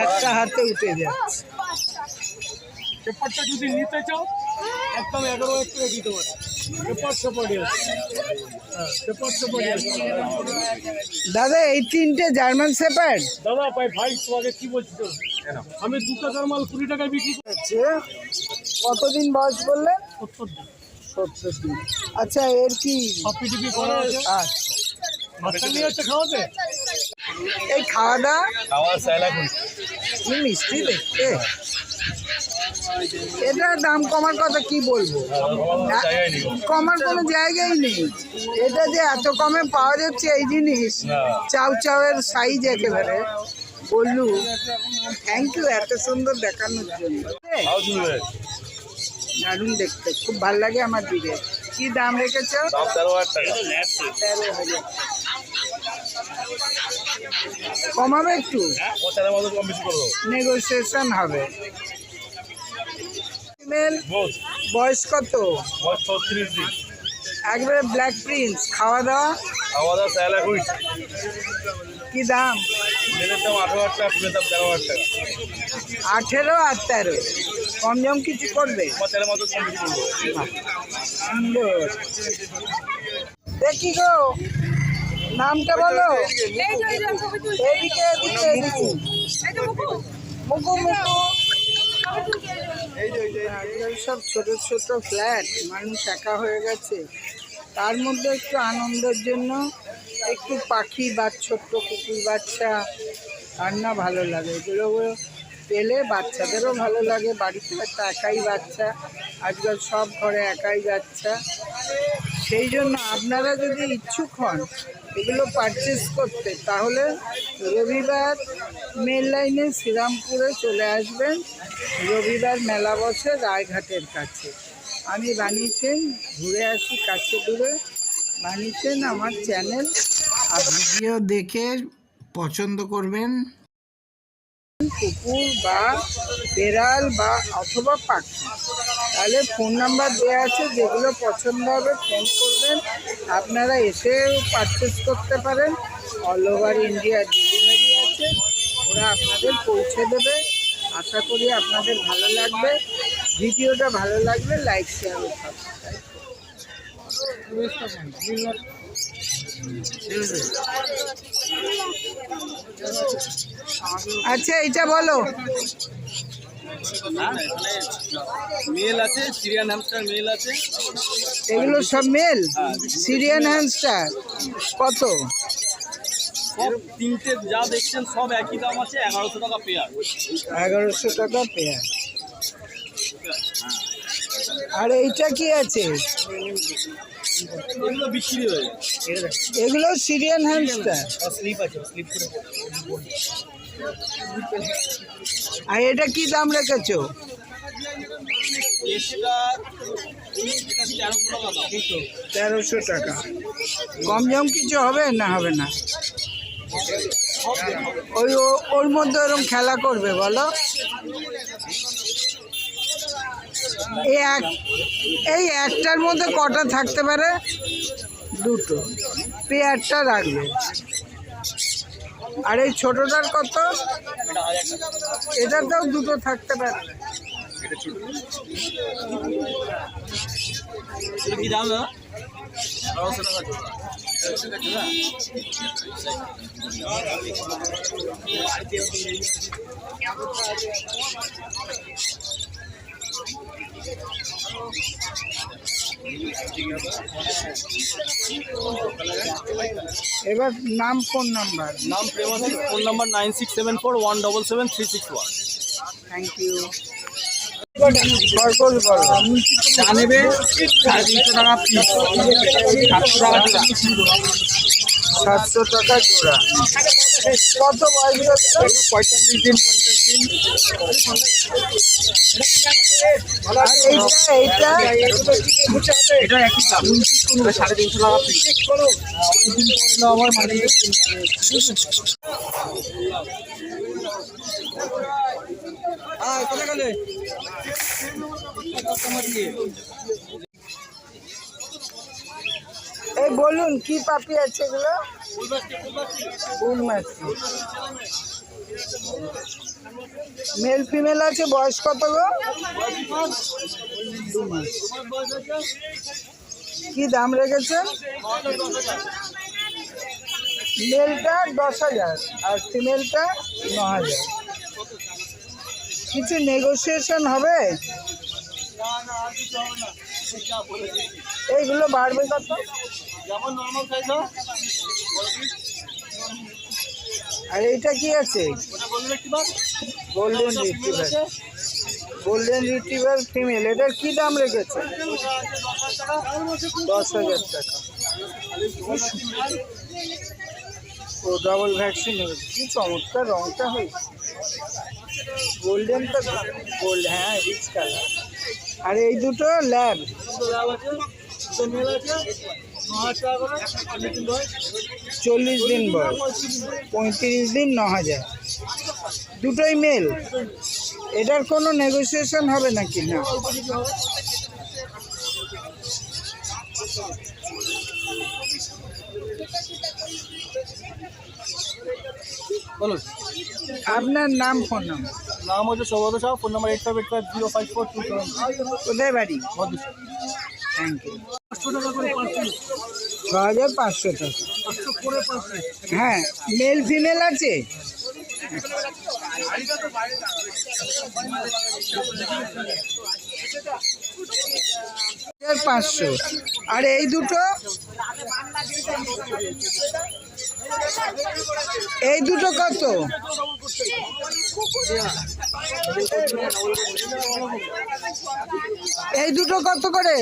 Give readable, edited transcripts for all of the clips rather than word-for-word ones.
একটা হাতে উঠে যাচ্ছে। পেপারটা যদি নিতে চাও একদম 11 করে দিতে পারে। দাদা এই তিনটে জার্মান শেপার্ড দাদা ভাই তোমাকে কি বলছি তো, আমি 2 টাকার মাল 20 টাকায় বিক্রি করছি। কতদিন বয়স বললেন? 70 দিন। আচ্ছা এর কি পিটিপি করা আছে? আচ্ছা বাচ্চা নিয়ে হচ্ছে খাওয়াতে। এই খাওয়া দাওয়া খাওয়া স্যালাড কি মিষ্টি দেখতে। এটার দাম কমার কথা কি বলবো, কমার কোনো জায়গাই নেই। এটা যে এত কমে পাওয়া যাচ্ছে এই জিনিস, চাউ চাউয়ের সাইজ একেবারে বললু। থ্যাংক ইউ এত সুন্দর দেখানোর জন্য। দারুণ দেখতে, খুব ভালো লাগে আমার দিকে। কি দাম রেখেছ? 13,000। কমাবে একটু, নেগোসিয়েশন হবে। বয়স কত? 36 দিন। একবারে ব্ল্যাক প্রিন্স। খাওয়া দাওয়া স্যালাড কি দাম? মেলের দাম 18,000 টাকা, ফুলের দাম 13,000 টাকা। 18 আর 13 কম জম কিছু করবে? সুন্দর। দেখি গো নামটা বলো। এদিকে এদিকে এদিকে মুকু মুকু। সব ছোট ছোট ফ্ল্যাট, মানুষ একা হয়ে গেছে। তার মধ্যে একটু আনন্দের জন্য একটু পাখি বা ছোট্ট কুকুর বাচ্চা আর না ভালো লাগে। এগুলো পেলে বাচ্চাদেরও ভালো লাগে। বাড়িতে একটা একাই বাচ্চা, আজকাল সব ঘরে একাই বাচ্চা। সেই জন্য আপনারা যদি ইচ্ছুক হন এগুলো পারচেস করতে, তাহলে রবিবার মেল লাইনে শ্রীরামপুরে চলে আসবেন। রবিবার মেলা বসে রায়ঘাটের কাছে। আমি বানিয়েছেন, ঘুরে আসি কাছে দূরে, বানিয়েছেন আমার চ্যানেল। আর ভিডিও দেখে পছন্দ করবেন কুকুর বা বেড়াল বা অথবা পাখি, তাহলে ফোন নাম্বার দেওয়া আছে, যেগুলো পছন্দ হবে ফোন করবেন। আপনারা এসেও পারচেস করতে পারেন। অল ওভার ইন্ডিয়া ডেলিভারি আছে, ওরা আপনাদের পৌঁছে দেবে। আশা করি আপনাদের ভালো লাগবে। ভিডিওটা ভালো লাগলে লাইক শেয়ার ও সাবস্ক্রাইব। আচ্ছা এটা বলো। মেল আছে, সিরিয়ান হ্যামস্টার মেল আছে। এগুলো সব মেল? সিরিয়ান হ্যামস্টার কত? সব তিনটে যা দেখছেন সব একই দাম আছে, 1100 টাকা পেয়ার। 1100 টাকা পেয়ার। আর এইটা কি আছে? এগুলো বিক্রি হয়ে যায়। এগুলো সিরিয়ান হ্যামস্টার। স্লিপ আছে, স্লিপ করে। আর এটা কি দাম রেখেছো? এটা 1300 টাকা। কম জম কিছু হবে না? হবে না। ওর মধ্যে ওরকম খেলা করবে বলো। এই একটার মধ্যে কটা থাকতে পারে? দুটো। পেয়ারটা রাখবে। আর এই ছোটটার কত? এটাতেও দুটো থাকতে পারে। কি দাম? 1200 টাকা জোড়া। এবার নাম, ফোন নাম্বার। নাম Premashish, phone number 9674177361। Thank you. খরগোশ বলো। চা নেবে 350 টাকা পিস, 700 টাকা জোড়া। 700 টাকা জোড়া। কত বয়স হচ্ছে? 45 দিন 50 দিন। আর এইটা এটা একই দাম 350 টাকা পিস। অনেকদিন পরে আবার মানে কোথায় গেলে এই বলুন কি পাপি আছে এগুলো? ফুল মাছি। মেল ফিমেল আছে, বয়স কত গো? 2 মাস। কি দাম রেখেছেন? মেলটা 10,000 আর ফিমেলটা 9,000। কিছু নেগোসিয়েশন হবে? এইগুলো বাড়বে কত? যেমন নরমাল সাইজ আর এইটা কি আছে? ওটা বললে কি বাদ golden retriever. Golden retriever female, এটার কি দাম রেখেছে? 10,000 টাকা। ও ডাবল ভ্যাকসিন হয়েছে, কি চমৎকার রংটা হয়েছে। গোল্ডেন তো গোল্ড, হ্যাঁ রিচ কালার। আর এই দুটো ল্যাব। 40 দিন বয়স, 35 দিন 9,000। দুটোই মেল। এটার কোনো নেগোসিয়েশন হবে নাকি? না। বলুন। আপনার নাম, ফোন নাম্বার? নাম হচ্ছে সৌগত শাহ, ফোন নাম্বার 8585054227। কোথায় বাড়ি? Thank you. 6,500 টাকা। হ্যাঁ, মেল ফিমেল আছে? 500। আর এই দুটো? এই দুটো কত? এই দুটো কত করে?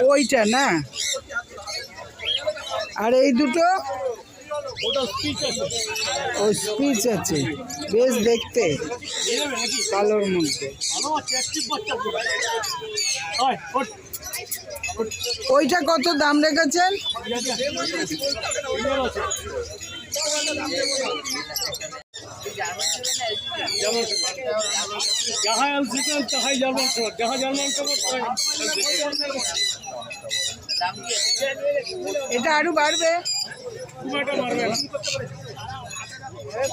ওইটা না? আর এই দুটো? ও স্পিচ আছে, বেশ দেখতে, কালোর মধ্যে। ওইটা কত দাম রেখেছেন? এটা আরো বাড়বে?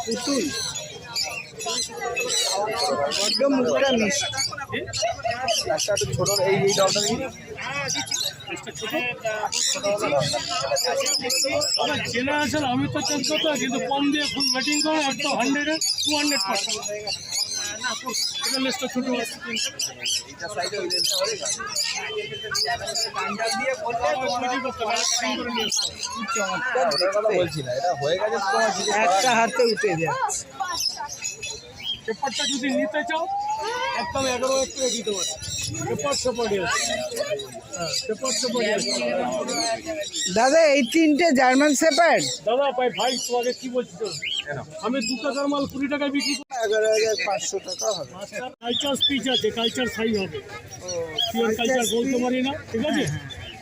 পুতুল বড্ড মুখটা মিষ্টি। ছোট এই ডালটা জেনারেশন আমি তো চেঞ্জ করতে হয়, কিন্তু কম দিয়ে ফুল মিটিং করে একদম 100 200%। লিস্টটা ছোট একটা হাতে উঠে যাচ্ছে। পেপারটা যদি নিতে চাও একদম 11,000 করে দিতে পারে। পেপার সেপারি আছে, পেপার সেপারি আছে। দাদা এই 3টে জার্মান শেপার্ড? দাদা ভাই ভাই তোমাকে কি বলছি তো, আমি 2 টাকার মাল 20 টাকায় বিক্রি করি। 11,500 টাকা হবে। কালচার স্পিচ আছে, কালচার সাইজ হবে। পিওর কালচার বলতে পারি না, ঠিক আছে।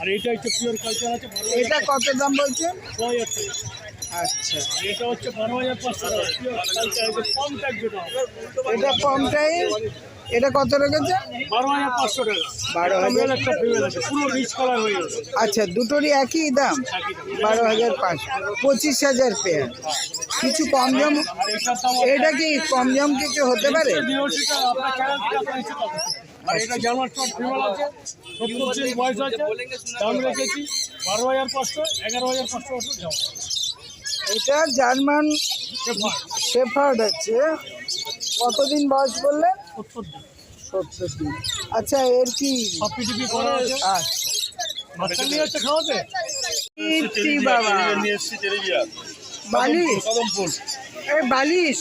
আর এটা হচ্ছে পিওর কালচার আছে। এটা কত দাম বলছেন? 6,000 টাকা। আচ্ছা, এটা হচ্ছে 12,500 টাকা পিওর কালচার। এটা কম ট্যাগ যেটা, এটা কমটাই। এটা কত রেখেছে? 12,500 টাকা। 12,000 একটা ফিমেল আছে, পুরো রিচ কালার হয়ে যাবে। আচ্ছা, দুটোরই একই দাম? 12,500, 25,000 পেয়ার। কিছু কম জম? এটা কি কম জম কিছু হতে পারে? আর এটা জার্মান শর্ট ফিমেল আছে, 70 দিন বয়স আছে। দাম রেখেছি 12,500, 11,500 দাম। এটা জার্মান শেফার্ড আছে, কতদিন বয়স বললেন? 70 দিন। 70 দিন। আচ্ছা, এর কি? সবকিছু করা আছে। আচ্ছা, বাচ্চা নিয়ে হচ্ছে খাওয়াতে। কি বাবা, বালিশ? এই বালিশ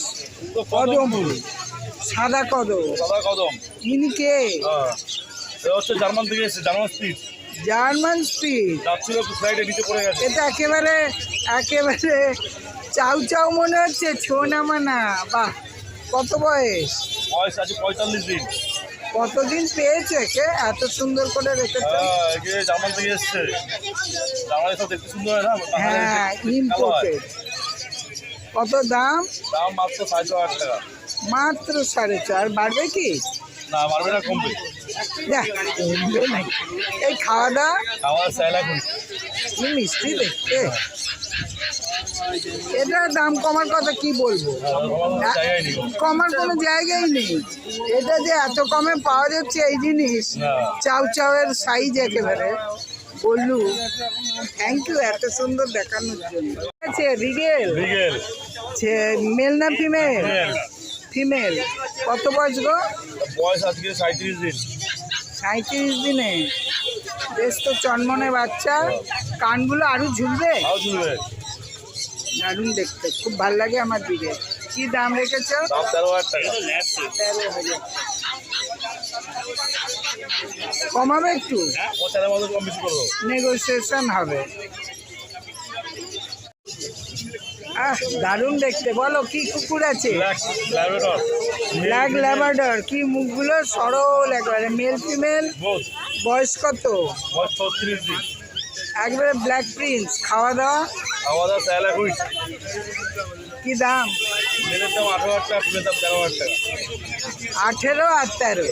কদম ফুল। সাদা কদম। সাদা কদম। ইনি কে? হ্যাঁ, এটা হচ্ছে জার্মান থেকে এসেছে, জার্মান স্পিড। German speed. যাচ্ছিল একটু ফ্লাইটে নিচে পড়ে গেছে। এটা একেবারে একেবারে চাউ চাউ মনে হচ্ছে, ছোনা মানা। বাহ, কত বয়স? বয়স আছে 45 দিন। কতদিন পেয়েছে কে এত সুন্দর করে রেখেছে? হ্যাঁ, একে জার্মান থেকে এসছে। জার্মানি সব দেখতে সুন্দর হয় না? হ্যাঁ, ইম্পোর্টেড। কত দাম? দাম মাত্র 4.5 টাকা। মাত্র 4.5। বাড়বে কি? না, পারবে না, কমবে। দেখ, কমবে নাকি? এই খাওয়া দাওয়া আমার স্যাল এখন কি মিষ্টি দেখতে। এটার দাম কমার কথা কি বলবো, জায়গায় নেই। কমার কোনো জায়গাই নেই। এটা যে এত কমে পাওয়া যাচ্ছে এই জিনিস, না। চাউ চাউয়ের সাইজ একেবারে বললু। থ্যাংক ইউ এত সুন্দর দেখানোর জন্য। আছে রিগেল। রিগেল। মেল না ফিমেল? ফিমেল। ফিমেল। কত বয়স গো? বয়স আজকে 37 দিন। 37 দিনে? বেশ তো চনমনে বাচ্চা। কানগুলো আরো ঝুলবে। আও ঝুলবে। দারুণ দেখতে, খুব ভালো লাগে আমার দিকে। কি দাম রেখেছো? দাম 13,000 টাকা। 13,000। কমাবে একটু? ও 13 মতো কম বেশি করবো। নেগোসিয়েশন হবে। দারুণ দেখতে। বলো কি কুকুর আছে? Black Labrador. Black Labrador. কি মুখগুলো সরল একেবারে, মেল ফিমেল। বোথ। বয়স কত? বয়স 36 দিন। একবারে ব্ল্যাক প্রিন্স। খাওয়া দাওয়া? আমাদের স্যাল এখন কি দাম? মেলের দাম 18,000 টাকা, ফিমের দাম 13,000 টাকা। 18 আর 13।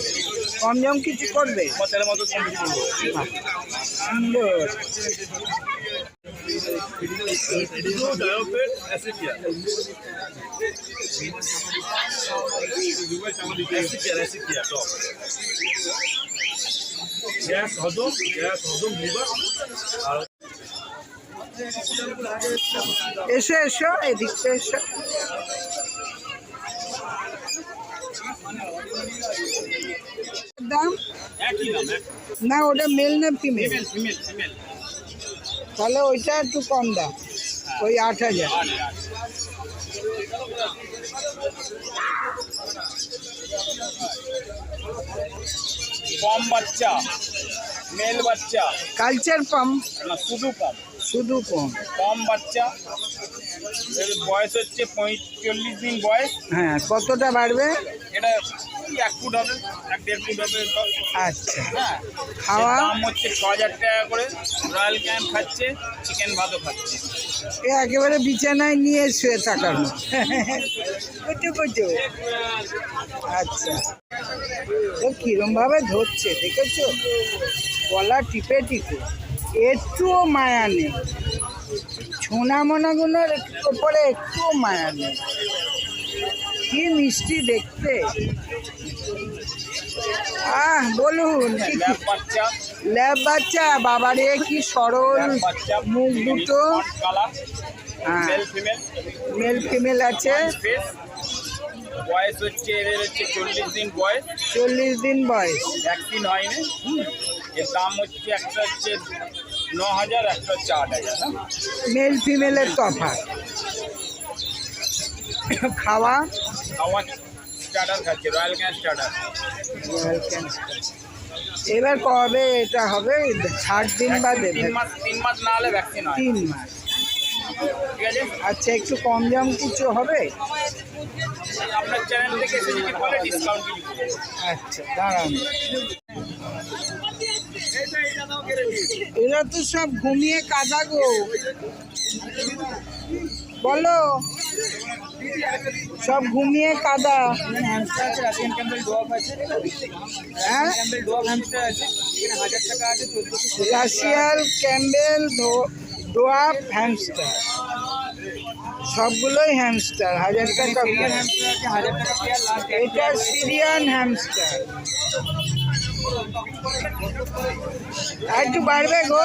কম জম কিছু করবে? 13 মতো কম বেশি করবো। সুন্দর। গ্যাস হজম, লিভার। আর এসো এসো, এদিকটা এসো। দাম? না, ওটা মেল না ফিমেল? তাহলে ওইটা একটু কম দাম, ওই 8,000। কম বাচ্চা, মেল বাচ্চা। Culture pump? না, শুধু কম। শুধু কম। কম বাচ্চা। এর বয়স হচ্ছে 45 দিন বয়স। হ্যাঁ, কতটা বাড়বে? এটা 1 ফুট হবে, 1.5 ফুট হবে। আচ্ছা। হ্যাঁ। খাওয়া? এর দাম হচ্ছে 6,000 টাকা করে। রয়্যাল ক্যাম্প খাচ্ছে, চিকেন ভাতও খাচ্ছে। এ একেবারে বিছানায় নিয়ে শুয়ে থাকানো। কুচু কুচু। আচ্ছা, ও কিরম ভাবে ধরছে দেখেছো? গলা টিপে টিপে, একটুও মায়া নেই। ছোনা মোনাগুলোর ওপরে একটুও মায়া নেই। কি মিষ্টি দেখতে। বলুন। ল্যাব বাচ্চা। ল্যাব বাচ্চা। বাবারে কি সরল বাচ্চা। মুখ দুটো। কালার। হ্যাঁ, মেল ফিমেল। মেল ফিমেল আছে। ফেস। বয়স হচ্ছে এদের হচ্ছে 40 দিন বয়স। 40 দিন বয়স। ভ্যাকসিন হয়নি। এর দাম হচ্ছে একটা হচ্ছে 9,000, একটা হচ্ছে 8,000। মেল ফিমেলের তফাৎ। খাওয়া? খাওয়া স্টার্টার খাচ্ছে, রয়্যাল ক্যান স্টার্টার। এবার কবে এটা হবে? 60 দিন বাদে? 3 মাস না হলে ভ্যাকসিন হয়। 3 মাস। ঠিক আছে। আচ্ছা, একটু কম দাম কিছু হবে? আপনার চ্যানেল থেকে এসে যদি বলে ডিসকাউন্ট কিছু করবো। আচ্ছা, দাঁড়ান। এরা তো সব ঘুমিয়ে কাদা গো। বলো, সব ঘুমিয়ে কাদা। হ্যাঁ, রাশিয়াল ক্যাম্বেল ডোয়াপ হ্যামস্টার, সবগুলোই হ্যামস্টার। 1000 টাকা। এটা সিরিয়ান হ্যামস্টার। আর একটু বাড়বে গো,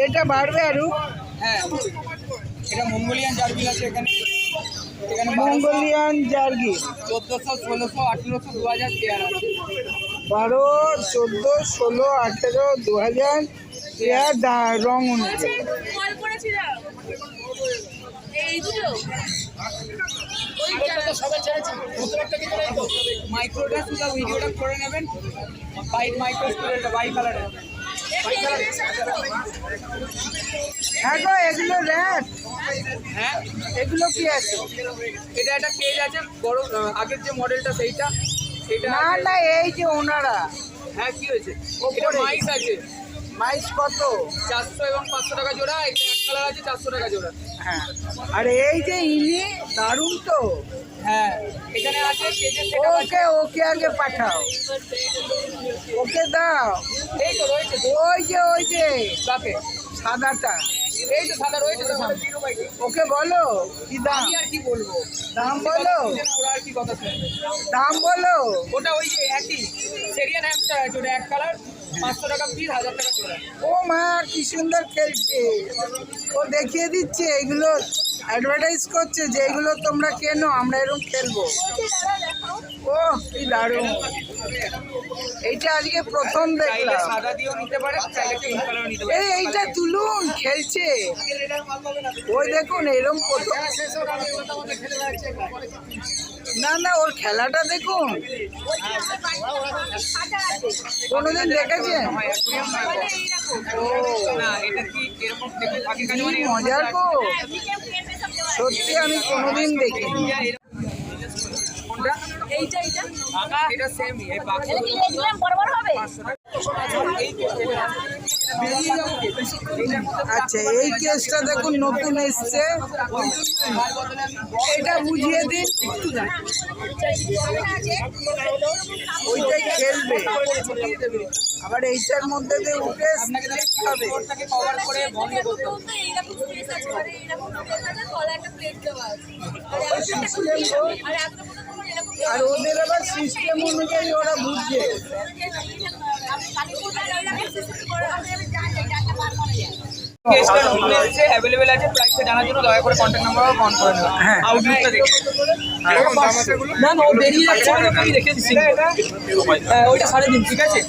এটা বাড়বে আরো। হ্যাঁ, এটা মঙ্গোলিয়ান জার্গিল আছে এখানে। মঙ্গোলিয়ান জার্গি 1400, 1600, 1800, 2000 পেয়ার আছে। 12, 14, 16, 18, 2000 পেয়ার রং অনুযায়ী। এই দুটো ওই মাইক্রোটা শুধু ভিডিওটা করে নেবেন, বাইক মাইক্রো স্টুডেন্ট বাই কালারের। হ্যাঁ গো, এগুলো র্যাট, হ্যাঁ, এগুলো কি আছে? এটা একটা কেজ আছে বড়, আগের যে মডেলটা সেইটা সেটা। না না, এই যে ওনারা। হ্যাঁ, কি হয়েছে? ওপরে। এটা মাইস আছে মাইস কত? 400 এবং 500 টাকা জোড়া। এটা এক কালার আছে 400 টাকা জোড়া। হ্যাঁ, আর এই যে ইনি দারুণ তো। হ্যাঁ, এখানে আছে কেজের সেটা আছে। ওকে ওকে আগে পাঠাও, ওকে দাও। এই তো রয়েছে তো, ওই যে কাকে? সাদাটা, এই তো সাদা রয়েছে তো সামনে। ওকে বলো কি দাম? আমি আর কি বলবো, দাম বলো, ওরা আর কি কথা শুনবে। দাম বলো। ওটা ওই যে একই সেরিয়ান হ্যামস্টার আছে, ওটা এক কালার, 500 টাকা পিস, 1000 টাকা জোড়া। ও মা, কি সুন্দর খেলছে। ও দেখিয়ে দিচ্ছে, এগুলো অ্যাডভার্টাইজ করছে যে এগুলো তোমরা কেনো, আমরা এরকম খেলবো। ও কি দারুণ, এইটা আজকে প্রথম চাইলে দেখলাম। সাদা দিয়েও নিতে পারে, চাইলে পিঙ্ক কালারও নিতে পারে। এইটা তুলুন, খেলছে। ওই দেখুন এরকম প্রথম। না না, ওর খেলাটা দেখুন, কোনোদিন দেখেছেন? ও না, এটা কি এরকম দেখতে থাকে কাজ কি মানে মজার গো, সত্যি আমি কোনোদিন দেখিনি। কোনটা? এইটা এটা সেম এই বাক্স। এটা কি রেগুলার বড় বড় হবে? আচ্ছা, এই কেসটা দেখুন নতুন এসছে, এটা বুঝিয়ে দিন। ওইটাই খেলবে, আবার এইটার মধ্যে দিয়ে উঠে হবে। ওটাকে কভার করে বন্ধ করতে হবে। এইরকম স্পেস আছে, মানে এইরকম স্পেস আছে, তলায় একটা প্লেট দেওয়া আছে। আর এতটা মতো তোমার এরকম আর ওদের আবার সিস্টেম অনুযায়ী ওরা বুঝছে। কেসটা নতুন এসেছে, অ্যাভেলেবেল আছে। প্রাইসটা জানার জন্য দয়া করে কন্ট্যাক্ট নাম্বার ফোন করে নেবেন। হ্যাঁ। আউটলুকটা দেখে না না, ও বেরিয়ে যাচ্ছে, আমি রেখে দিচ্ছি। ওইটা 3.5, ঠিক আছে?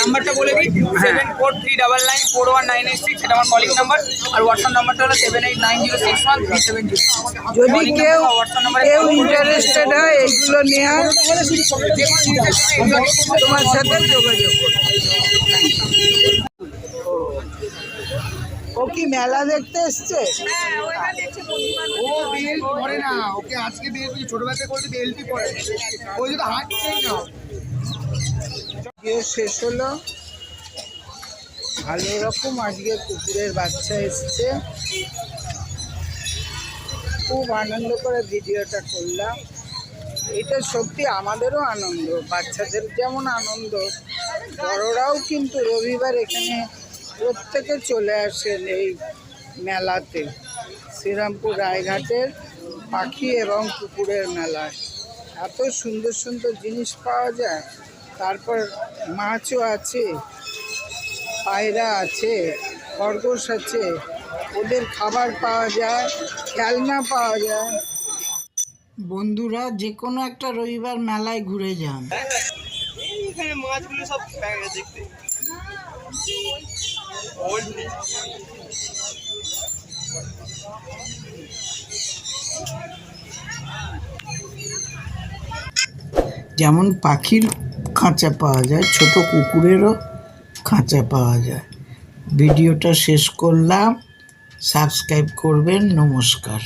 নাম্বারটা বলে দিই, 7439941986, এটা আমার কলিং নাম্বার। আর হোয়াটসঅ্যাপ নাম্বারটা হলো 7890613770। যদি কেউ ইন্টারেস্টেড হয় এইগুলো নেওয়ার, তোমার সাথে যোগাযোগ করবে। ও কি মেলা দেখতে এসছে? ও বেল্ট পরে না, ওকে আজকে বেল্ট ছোট বাচ্চা করতে বেল্টই পরে, ওই যদি হাঁটছেই না। বিয়ে শেষ হলো, ভালো রকম আজকে কুকুরের বাচ্চা এসছে, খুব আনন্দ করে ভিডিওটা করলাম। এটা সত্যি আমাদেরও আনন্দ, বাচ্চাদের যেমন আনন্দ, বড়রাও কিন্তু রবিবার এখানে প্রত্যেকে চলে আসেন এই মেলাতে, শ্রীরামপুর রায়ঘাটের পাখি এবং কুকুরের মেলায়। এত সুন্দর সুন্দর জিনিস পাওয়া যায়, তারপর মাছও আছে, পায়রা আছে, খরগোশ আছে, ওদের খাবার পাওয়া যায়, খেলনা পাওয়া যায়। বন্ধুরা যে কোনো একটা রবিবার মেলায় ঘুরে যান। এখানে মাছগুলো সব দেখতে যেমন পাখির খাঁচা পাওয়া যায়, ছোট কুকুরেরও খাঁচা পাওয়া যায়। ভিডিওটা শেষ করলাম, সাবস্ক্রাইব করবেন, নমস্কার।